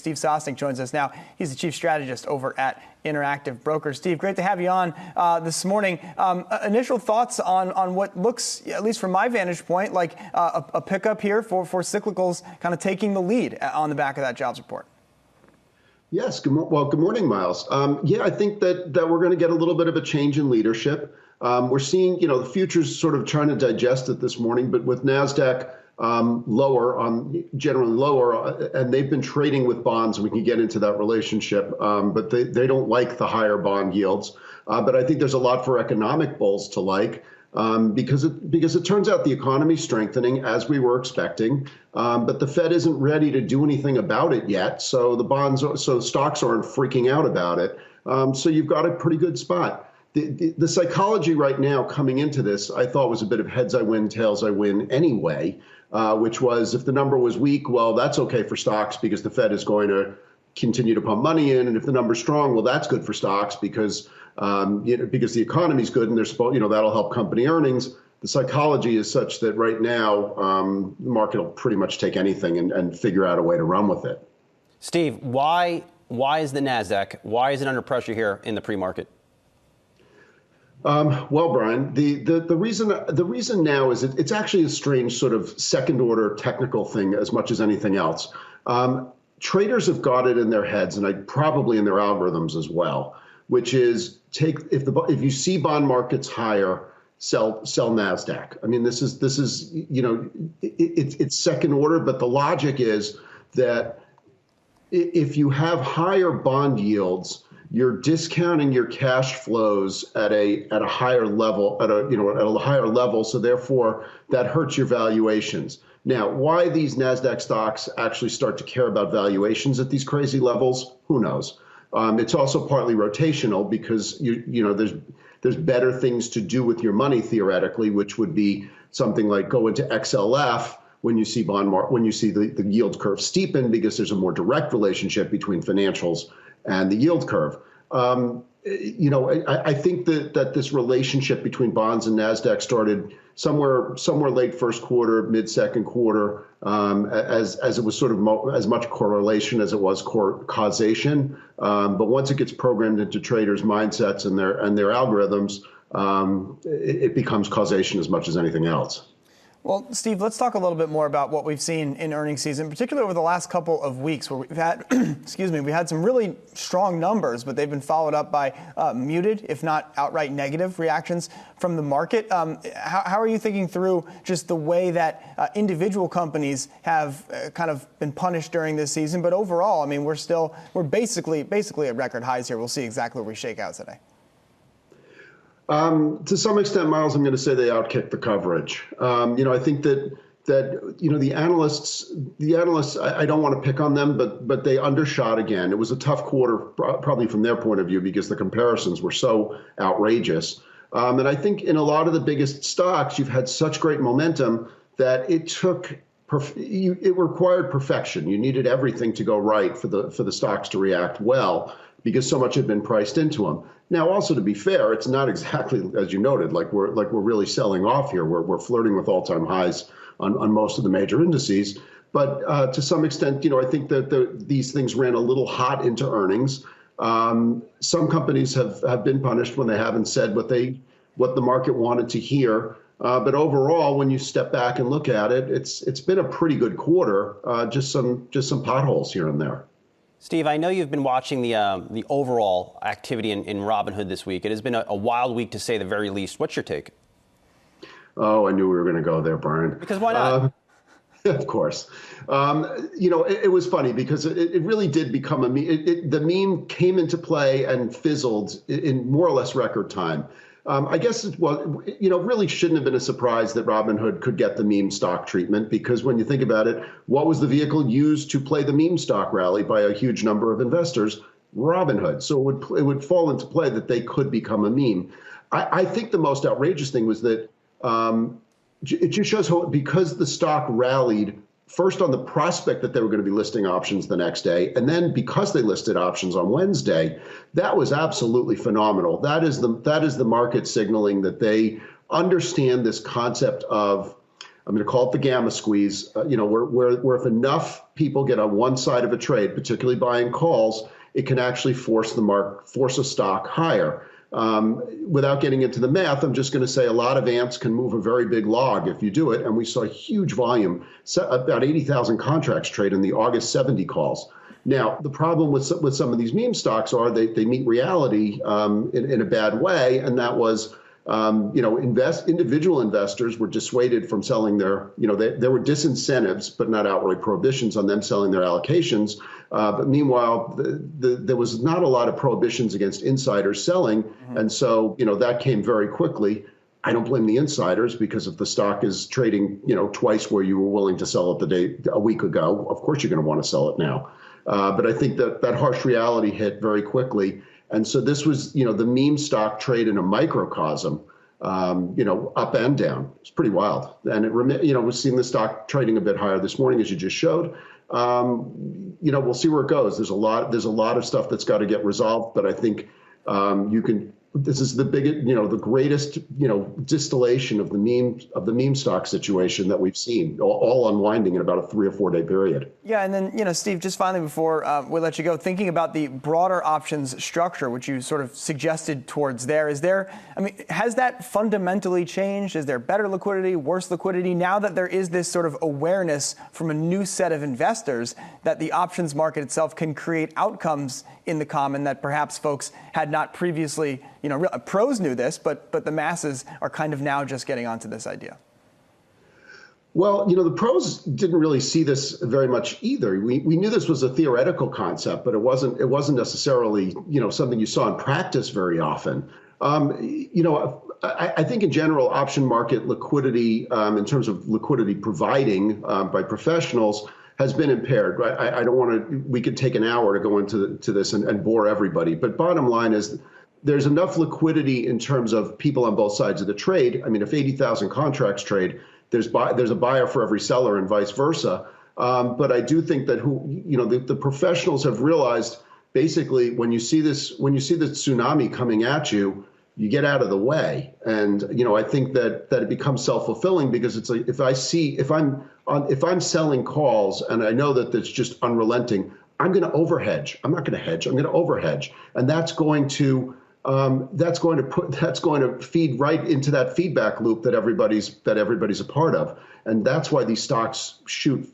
Steve Sosnick joins us now. He's the chief strategist over at Interactive Brokers. Steve, great to have you on this morning. Initial thoughts on what looks, at least from my vantage point, like a pickup here for cyclicals kind of taking the lead on the back of that jobs report. Yes. Good morning, Miles. I think that we're going to get a little bit of a change in leadership. We're seeing, the futures sort of trying to digest it this morning, but with Nasdaq generally lower, and they've been trading with bonds. We can get into that relationship, but they don't like the higher bond yields. But I think there's a lot for economic bulls to like, because it turns out the economy's strengthening as we were expecting, but the Fed isn't ready to do anything about it yet. So stocks aren't freaking out about it. So you've got a pretty good spot. The psychology right now coming into this, I thought, was a bit of heads I win, tails I win anyway, which was if the number was weak, well, that's okay for stocks because the Fed is going to continue to pump money in. And if the number's strong, well, that's good for stocks because because the economy's good and that'll help company earnings. The psychology is such that right now the market will pretty much take anything and figure out a way to run with it. Steve, why is the Nasdaq? Why is it under pressure here in the pre-market? Well, Brian, the reason now is it's actually a strange sort of second order technical thing as much as anything else. Traders have got it in their heads, and probably in their algorithms as well, which is if you see bond markets higher, sell Nasdaq. I mean, this is it's second order, but the logic is that if you have higher bond yields, you're discounting your cash flows at a higher level, at a higher level. So therefore, that hurts your valuations. Now, why these Nasdaq stocks actually start to care about valuations at these crazy levels, who knows? It's also partly rotational because there's better things to do with your money theoretically, which would be something like go into XLF when you see the yield curve steepen because there's a more direct relationship between financials and the yield curve. I think that this relationship between bonds and Nasdaq started somewhere late first quarter, mid second quarter, as it was sort of as much correlation as it was causation. But once it gets programmed into traders' mindsets and their algorithms, it becomes causation as much as anything else. Well, Steve, let's talk a little bit more about what we've seen in earnings season, particularly over the last couple of weeks where we've had, we had some really strong numbers, but they've been followed up by muted, if not outright negative reactions from the market. How are you thinking through just the way that individual companies have kind of been punished during this season? But overall, I mean, we're basically at record highs here. We'll see exactly where we shake out today. To some extent, Miles, I'm going to say they outkicked the coverage. I think that the analysts, I don't want to pick on them, but they undershot again. It was a tough quarter, probably from their point of view, because the comparisons were so outrageous. And I think in a lot of the biggest stocks, you've had such great momentum that it required perfection. You needed everything to go right for the stocks to react well, because so much had been priced into them. Now, also to be fair, it's not exactly as you noted, like we're really selling off here. We're flirting with all-time highs on most of the major indices. But to some extent, I think that these things ran a little hot into earnings. Some companies have been punished when they haven't said what the market wanted to hear. But overall, when you step back and look at it, it's been a pretty good quarter. Just some potholes here and there. Steve, I know you've been watching the overall activity in Robinhood this week. It has been a wild week, to say the very least. What's your take? Oh, I knew we were going to go there, Brian. Because why not? Of course. It was funny because it really did become a meme. The meme came into play and fizzled in more or less record time. I guess it really shouldn't have been a surprise that Robinhood could get the meme stock treatment, because when you think about it, what was the vehicle used to play the meme stock rally by a huge number of investors? Robinhood. So it would fall into play that they could become a meme. I think the most outrageous thing was that it just shows how, because the stock rallied first on the prospect that they were going to be listing options the next day, and then because they listed options on Wednesday, that was absolutely phenomenal. That is the market signaling that they understand this concept of I'm going to call it the gamma squeeze, where if enough people get on one side of a trade, particularly buying calls, it can actually force a stock higher. Without getting into the math, I'm just going to say a lot of ants can move a very big log if you do it. And we saw huge volume, about 80,000 contracts trade in the August 70 calls. Now, the problem with some of these meme stocks are they meet reality in a bad way. And that was, individual investors were dissuaded from selling there were disincentives, but not outright prohibitions on them selling their allocations. But meanwhile, there was not a lot of prohibitions against insiders selling. Mm-hmm. And so, that came very quickly. I don't blame the insiders, because if the stock is trading, twice where you were willing to sell it a week ago, of course you're going to want to sell it now. But I think that harsh reality hit very quickly. And so this was, the meme stock trade in a microcosm, up and down. It's pretty wild. And we're seeing the stock trading a bit higher this morning, as you just showed. We'll see where it goes. There's a lot of stuff that's got to get resolved, but I think this is the biggest, the greatest, distillation of the meme stock situation that we've seen, all unwinding in about a 3 or 4 day period. Yeah, and then, Steve, just finally before we let you go, thinking about the broader options structure, which you sort of suggested towards there, has that fundamentally changed? Is there better liquidity, worse liquidity, now that there is this sort of awareness from a new set of investors that the options market itself can create outcomes in the common that perhaps folks had not previously, pros knew this, but the masses are kind of now just getting onto this idea? Well, the pros didn't really see this very much either. We knew this was a theoretical concept, but it wasn't necessarily, something you saw in practice very often. I think in general, option market liquidity, in terms of liquidity providing by professionals, has been impaired, right? I don't want to, we could take an hour to go into this and bore everybody. But bottom line is there's enough liquidity in terms of people on both sides of the trade. I mean, if 80,000 contracts trade, there's a buyer for every seller and vice versa. But I do think that the professionals have realized basically when you see the tsunami coming at you, you get out of the way. And, I think that it becomes self-fulfilling, because it's like, if I'm selling calls and I know that it's just unrelenting, I'm going to overhedge. I'm not going to hedge. I'm going to overhedge. And that's going to feed right into that feedback loop that everybody's a part of. And that's why these stocks shoot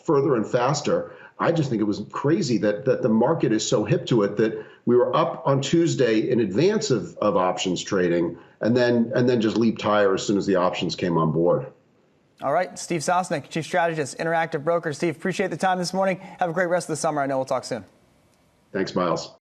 further and faster. I just think it was crazy that the market is so hip to it that we were up on Tuesday in advance of options trading and then just leaped higher as soon as the options came on board. All right, Steve Sosnick, Chief Strategist, Interactive Broker. Steve, appreciate the time this morning. Have a great rest of the summer. I know we'll talk soon. Thanks, Miles.